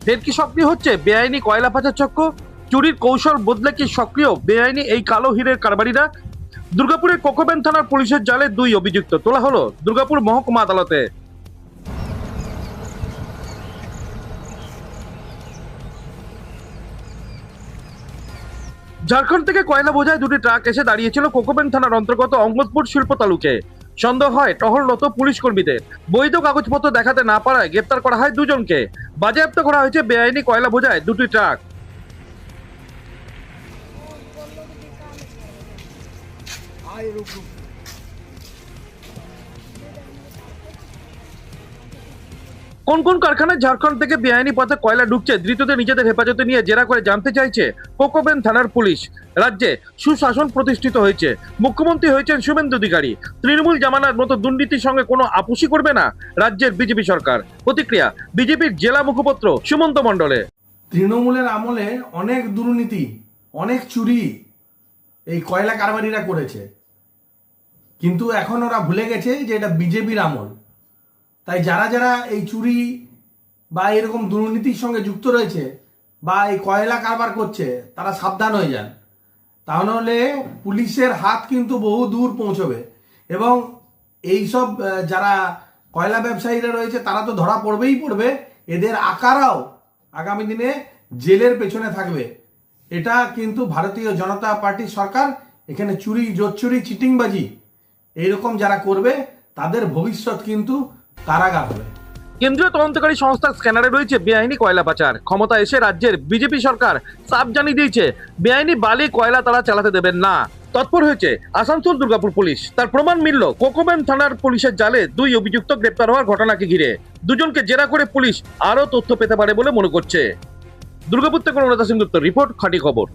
ফের কি সক্রিয় হচ্ছে বেআইনি কয়লা পাচার চক্র? চুরির কৌশল বদলে কি সক্রিয় বেআইনি এই কালো হীরের কারবারিরা? দুর্গাপুরের কোকোবেন থানার পুলিশের জালে 2 অভিযুক্ত তোলা হলো দুর্গাপুর মহকুমা আদালতে। ঝাড়খণ্ড থেকে কয়লা বোঝায় 2টি ট্রাক এসে দাঁড়িয়েছিল কোকোবেন থানার অন্তর্গত অঙ্গদপুর শিল্প তালুকে। সন্দেহ হয় টহলরত পুলিশ কর্মীদের। বৈধ কাগজপত্র দেখাতে না পারায় গ্রেপ্তার করা হয় 2 জনকে। বাজেয়াপ্ত করা হয়েছে বেআইনি কয়লা বোঝায় 2টি ট্রাক। কোন কোন কারখানায় ঝাড়খণ্ড থেকে বেআইনি পথে কয়লা ঢুকছে ধৃতদের নিজেদের হেফাজতে নিয়ে জেরা করে জানতে চাইছে কোকোবেন থানার পুলিশ। রাজ্যে সুশাসন প্রতিষ্ঠিত হয়েছে, মুখ্যমন্ত্রী হয়েছেন শুভেন্দু অধিকারী। তৃণমূল জামানার মতো দুর্নীতির সঙ্গে কোনো আপোষই করবে না রাজ্যের বিজেপি সরকার। প্রতিক্রিয়া বিজেপির জেলা মুখপাত্র সুমন্ত মণ্ডলে। তৃণমূলের আমলে অনেক দুর্নীতি, অনেক চুরি এই কয়লা কারবারিরা করেছে, কিন্তু এখন ওরা ভুলে গেছে যে এটা বিজেপির আমল। তাই যারা যারা এই চুরি বা এরকম দুর্নীতির সঙ্গে যুক্ত রয়েছে বা এই কয়লা কারবার করছে তারা সাবধান হয়ে যান, তাহলে পুলিশের হাত কিন্তু বহু দূর পৌঁছবে এবং এইসব যারা কয়লা ব্যবসায়ীরা রয়েছে তারা তো ধরা পড়বেই পড়বে, এদের আকারাও আগামী দিনে জেলের পেছনে থাকবে। এটা কিন্তু ভারতীয় জনতা পার্টির সরকার এখানে চুরি, জোচ্চুরি, চিটিংবাজি এইরকম যারা করবে তাদের ভবিষ্যৎ কিন্তু কারাগার হবে। কেন্দ্রীয় তদন্তকারী সংস্থা স্ক্যানারে রয়েছে বেআইনি কয়লা পাচার। ক্ষমতা এসে রাজ্যের বিজেপি সরকার সাফ জানিয়ে দিয়েছে বেআইনি বালি কয়লা তারা চালাতে দেবেন না। তৎপর হয়েছে আসানসোল দুর্গাপুর পুলিশ। তার প্রমাণ মিলল কোকোবেন থানার পুলিশের জালে 2 অভিযুক্ত গ্রেপ্তার হওয়ার ঘটনাকে ঘিরে। 2 জনকে জেরা করে পুলিশ আরও তথ্য পেতে পারে বলে মনে করছে। দুর্গাপুর থেকে অনুরাধা সিংগুপ্ত রিপোর্ট, খাঁটি খবর।